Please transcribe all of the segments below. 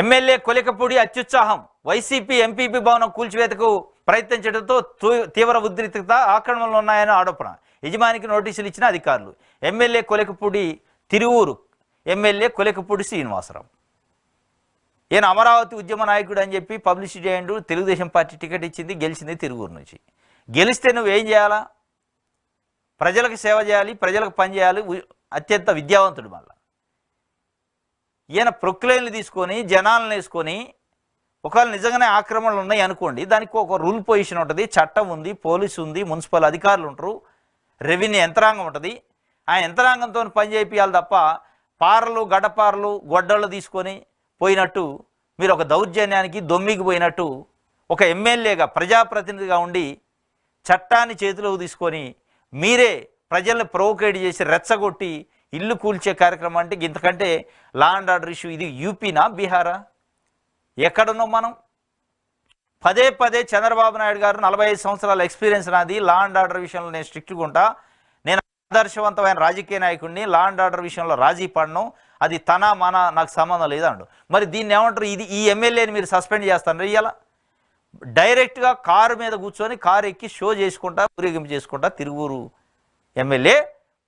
MLA Kolikapudi అత్యుత్సాహం. YCP MPP భవనం కూల్చివేతకు ప్రయత్నించడంతో తీవ్ర ఉద్రిక్తత, ఆక్రమణలు ఉన్నాయని ఆరోపణ. యజమానికి నోటీసులు ఇచ్చిన అధికారులు. ఎమ్మెల్యే కొలికపూడి తిరువూరు ఎమ్మెల్యే కొలికపూడి శ్రీనివాసరావు ఈయన అమరావతి ఉద్యమ నాయకుడు అని చెప్పి పబ్లిసిటీ చేయండు. తెలుగుదేశం పార్టీ టికెట్ ఇచ్చింది, గెలిచింది తిరువూరు నుంచి. గెలిస్తే నువ్వేం చేయాలా? ప్రజలకు సేవ చేయాలి, ప్రజలకు పని చేయాలి. అత్యంత విద్యావంతుడు. మళ్ళీ ఈయన ప్రొక్లైన్లు తీసుకొని జనాలను వేసుకొని ఒకవేళ నిజంగానే ఆక్రమణలు ఉన్నాయి అనుకోండి, దానికి ఒక రూల్ పొజిషన్ ఉంటుంది, చట్టం ఉంది, పోలీసు ఉంది, మున్సిపల్ అధికారులు ఉంటారు, రెవెన్యూ యంత్రాంగం ఉంటుంది. ఆ యంత్రాంగంతో పని చేయించాలి తప్ప పారలు గడపారలు గొడ్డళ్ళు తీసుకొని పోయినట్టు మీరు ఒక దౌర్జన్యానికి దొమ్మికి పోయినట్టు ఒక ఎమ్మెల్యేగా ప్రజాప్రతినిధిగా ఉండి చట్టాన్ని చేతిలోకి తీసుకొని మీరే ప్రజల్ని ప్రొవోకేట్ చేసి రెచ్చగొట్టి ఇల్లు కూల్చే కార్యక్రమం అంటే ఇంతకంటే లా అండ్ ఆర్డర్ ఇష్యూ ఇది యూపీనా బీహారా? ఎక్కడున్నాం మనం? పదే పదే చంద్రబాబు నాయుడు గారు 45 సంవత్సరాల ఎక్స్పీరియన్స్ నాది, లా అండ్ ఆర్డర్ విషయంలో నేను స్ట్రిక్ట్గా ఉంటా, నేను ఆదర్శవంతమైన రాజకీయ నాయకుడిని, లా అండ్ ఆర్డర్ విషయంలో రాజీ పడను, అది తన మన నాకు సంబంధం లేదండు. మరి దీన్ని ఏమంటారు? ఈ ఎమ్మెల్యేని మీరు సస్పెండ్ చేస్తాను ఇవాళ. డైరెక్ట్గా కారు మీద కూర్చొని కారు ఎక్కి షో చేసుకుంటా ఊరేగింపు చేసుకుంటా తిరువూరు ఎమ్మెల్యే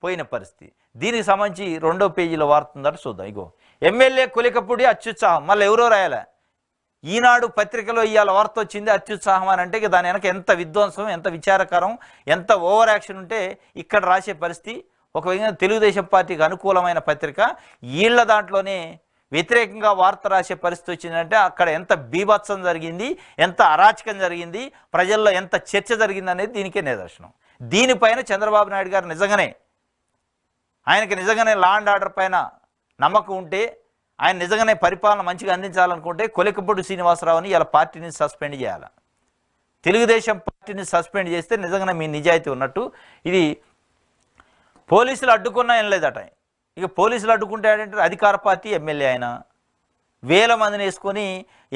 పోయిన పరిస్థితి. దీనికి సంబంధించి 2వ పేజీలో వార్త ఉందట, చూద్దాం. ఇగో ఎమ్మెల్యే కొలికపూడి అత్యుత్సాహం. మళ్ళీ ఎవరో రాయాల, ఈనాడు పత్రికలో ఇవాళ వార్త వచ్చింది అత్యుత్సాహం అని అంటే దాని వెనక ఎంత విధ్వంసం, ఎంత విచారకరం, ఎంత ఓవర్ యాక్షన్ ఉంటే ఇక్కడ రాసే పరిస్థితి. ఒక విధంగా తెలుగుదేశం పార్టీకి అనుకూలమైన పత్రిక వీళ్ళ దాంట్లోనే వ్యతిరేకంగా వార్త రాసే పరిస్థితి వచ్చిందంటే అక్కడ ఎంత బీభత్సం జరిగింది, ఎంత అరాచకం జరిగింది, ప్రజల్లో ఎంత చర్చ జరిగింది అనేది దీనికే నిదర్శనం. దీనిపైన చంద్రబాబు నాయుడు గారు ఆయనకి నిజంగానే లా అండ్ ఆర్డర్ పైన నమ్మకం ఉంటే, ఆయన నిజంగానే పరిపాలన మంచిగా అందించాలనుకుంటే కొలికపూడి శ్రీనివాసరావుని ఇలా పార్టీని సస్పెండ్ చేయాలి. తెలుగుదేశం పార్టీని సస్పెండ్ చేస్తే నిజంగానే మీ నిజాయితీ ఉన్నట్టు. ఇది పోలీసులు అడ్డుకున్నా ఏం లేదట. ఇక పోలీసులు అడ్డుకుంటే ఏంటంటే అధికార పార్టీ ఎమ్మెల్యే ఆయన వేల మందిని వేసుకొని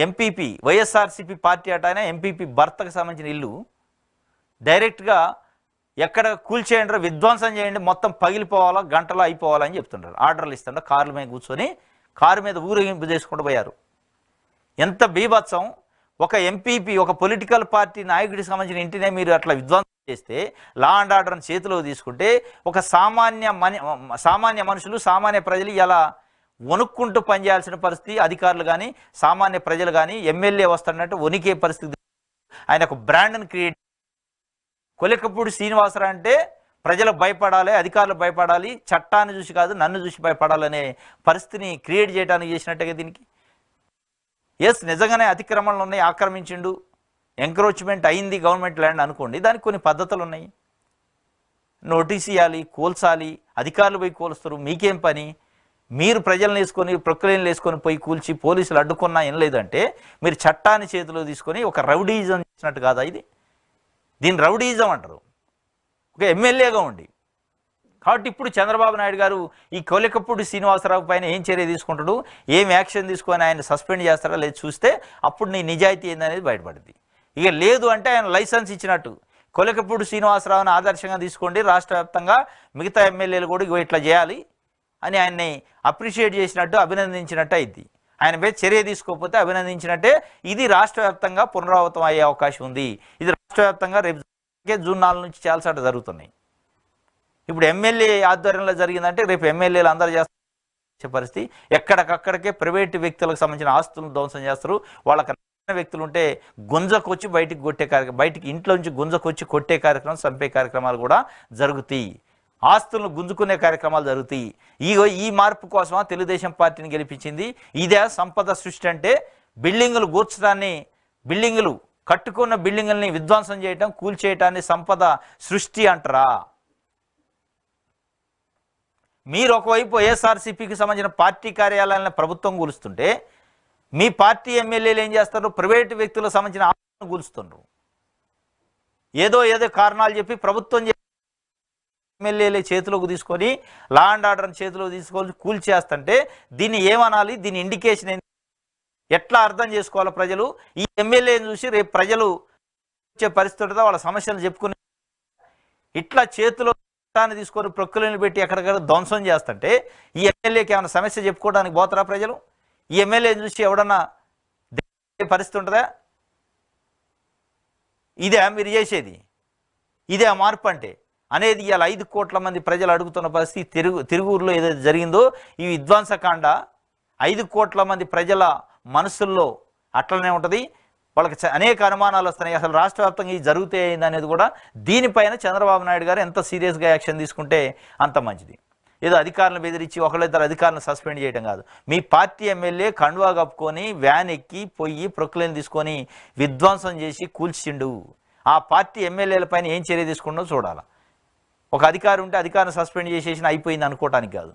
ఎంపీపీ వైఎస్ఆర్సీపీ పార్టీ అట, ఆయన ఎంపీపీ భర్తకు సంబంధించిన ఇల్లు డైరెక్ట్గా ఎక్కడ కూల్చేయండి, విధ్వంసం చేయండి, మొత్తం పగిలిపోవాలా, గంటలో అయిపోవాలని చెప్తుంటారు. ఆర్డర్లు ఇస్తుంటారు. కార్ల మీద కూర్చొని కారు మీద ఊరేగింపు చేసుకుంటూ పోయారు. ఎంత బీభత్సం! ఒక ఎంపీపీ, ఒక పొలిటికల్ పార్టీ నాయకుడికి సంబంధించిన ఇంటినే మీరు అట్లా విధ్వంసం చేస్తే, లా అండ్ ఆర్డర్ని చేతిలో తీసుకుంటే ఒక సామాన్య మనుషులు, సామాన్య ప్రజలు ఇలా వణుక్కుంటూ పనిచేయాల్సిన పరిస్థితి. అధికారులు కానీ సామాన్య ప్రజలు కానీ ఎమ్మెల్యే వస్తున్నట్టు వణికే పరిస్థితి. ఆయన ఒక బ్రాండ్ని క్రియేట్. కొలికపూడి శ్రీనివాసరావు అంటే ప్రజలకు భయపడాలి, అధికారులు భయపడాలి, చట్టాన్ని చూసి కాదు నన్ను చూసి భయపడాలనే పరిస్థితిని క్రియేట్ చేయడానికి చేసినట్టుగా దీనికి. ఎస్, నిజంగానే అతిక్రమణలు ఉన్నాయి, ఆక్రమించిండు, ఎంక్రోచ్మెంట్ అయింది గవర్నమెంట్ ల్యాండ్ అనుకోండి, దానికి కొన్ని పద్ధతులు ఉన్నాయి. నోటీస్ ఇవ్వాలి, కూల్చాలి, అధికారులు పోయి కూలుస్తారు, మీకేం పని? మీరు ప్రజలను వేసుకొని ప్రొక్లైన్లు వేసుకొని పోయి కూల్చి పోలీసులు అడ్డుకున్నా ఏం లేదంటే మీరు చట్టాన్ని చేతిలో తీసుకొని ఒక రౌడీజం చేసినట్టు కాదా ఇది? దీన్ని రౌడీజం అంటారు, ఒక ఎమ్మెల్యేగా ఉండి. కాబట్టి ఇప్పుడు చంద్రబాబు నాయుడు గారు ఈ కొలికపూడి శ్రీనివాసరావు పైన ఏం చర్య తీసుకుంటాడు, ఏం యాక్షన్ తీసుకొని ఆయన సస్పెండ్ చేస్తారా లేదు చూస్తే అప్పుడు నీ నిజాయితీ ఏందనేది బయటపడుతుంది. ఇక లేదు అంటే ఆయన లైసెన్స్ ఇచ్చినట్టు కొలికపూడి శ్రీనివాసరావుని ఆదర్శంగా తీసుకోండి, రాష్ట్ర వ్యాప్తంగా మిగతా ఎమ్మెల్యేలు కూడా ఇట్లా చేయాలి అని ఆయన్ని అప్రిషియేట్ చేసినట్టు, అభినందించినట్టు అయింది. ఆయన మీద చర్య తీసుకోకపోతే అభినందించినట్టే. ఇది రాష్ట్ర వ్యాప్తంగా పునరావృతం అయ్యే అవకాశం ఉంది. ఇది రాష్ట్ర వ్యాప్తంగా రేపు జూన్ 4 నుంచి చాలా సార్లు జరుగుతున్నాయి. ఇప్పుడు ఎమ్మెల్యే ఆధ్వర్యంలో జరిగిందంటే రేపు ఎమ్మెల్యేలు అందరూ చేసే పరిస్థితి. ఎక్కడికక్కడికే ప్రైవేటు వ్యక్తులకు సంబంధించిన ఆస్తులను ధ్వంసం చేస్తారు. వాళ్ళకి వ్యక్తులు ఉంటే గుంజకొచ్చి బయటికి కొట్టే కార్యక్రమం, బయటికి ఇంట్లో నుంచి గుంజకొచ్చి కొట్టే కార్యక్రమం, చంపే కార్యక్రమాలు కూడా జరుగుతాయి. ఆస్తులను గుంజుకునే కార్యక్రమాలు జరుగుతాయి. ఈ మార్పు కోసమా తెలుగుదేశం పార్టీని గెలిపించింది? ఇదే సంపద సృష్టి అంటే? బిల్డింగులు కూర్చడాన్ని, బిల్డింగులు కట్టుకున్న బిల్డింగుల్ని విధ్వంసం చేయటం, కూల్చేయటాన్ని సంపద సృష్టి అంటారా? మీరు ఒకవైపు వైఎస్ఆర్సీపీకి సంబంధించిన పార్టీ కార్యాలయాలను ప్రభుత్వం కూలుస్తుంటే మీ పార్టీ ఎమ్మెల్యేలు ఏం చేస్తారు? ప్రైవేటు వ్యక్తులకు సంబంధించిన ఆస్తులను కూలుస్తున్నారు. ఏదో కారణాలు చెప్పి ప్రభుత్వం ఎమ్మెల్యేలే చేతిలోకి తీసుకొని లా అండ్ ఆర్డర్ని చేతిలోకి తీసుకొని కూల్చేస్తుంటే దీన్ని ఏమనాలి? దీని ఇండికేషన్ ఏంటి? ఎట్లా అర్థం చేసుకోవాలి ప్రజలు? ఈ ఎమ్మెల్యేని చూసి రేపు ప్రజలు వచ్చే పరిస్థితులతో వాళ్ళ సమస్యలు చెప్పుకుని ఇట్లా చేతిలో తీసుకొని ప్రొక్కులను పెట్టి ఎక్కడికక్కడ ధ్వంసం చేస్తుంటే ఈ ఎమ్మెల్యేకి ఏమైనా సమస్య చెప్పుకోవడానికి పోతారా ప్రజలు? ఈ ఎమ్మెల్యేని చూసి ఎవడన్నా పరిస్థితి ఉంటుందా? ఇదే మీరు చేసేది? ఇదే ఆ మార్పు అంటే అనేది? ఇవాళ 5 కోట్ల మంది ప్రజలు అడుగుతున్న పరిస్థితి తిరుగురులో ఏదైతే జరిగిందో ఈ విధ్వంసకాండ 5 కోట్ల మంది ప్రజల మనసుల్లో అట్లనే ఉంటుంది. వాళ్ళకి అనేక అనుమానాలు వస్తున్నాయి. అసలు రాష్ట్ర వ్యాప్తంగా ఇది జరుగుతాయింది అనేది కూడా దీనిపైన చంద్రబాబు నాయుడు గారు ఎంత సీరియస్గా యాక్షన్ తీసుకుంటే అంత మంచిది. ఏదో అధికారులను బెదిరించి ఒకళ్ళిద్దరు అధికారులను సస్పెండ్ చేయడం కాదు. మీ పార్టీ ఎమ్మెల్యే కండువా కప్పుకొని వ్యాన్ ఎక్కి పోయి ప్రొక్లైన్ తీసుకొని విధ్వంసం చేసి కూల్చిండు. ఆ పార్టీ ఎమ్మెల్యేల పైన ఏం చర్య తీసుకుంటో చూడాలి. ఒక అధికారి ఉంటే అధికారిని సస్పెండ్ చేసేసిన అయిపోయింది అనుకోవటానికి కాదు.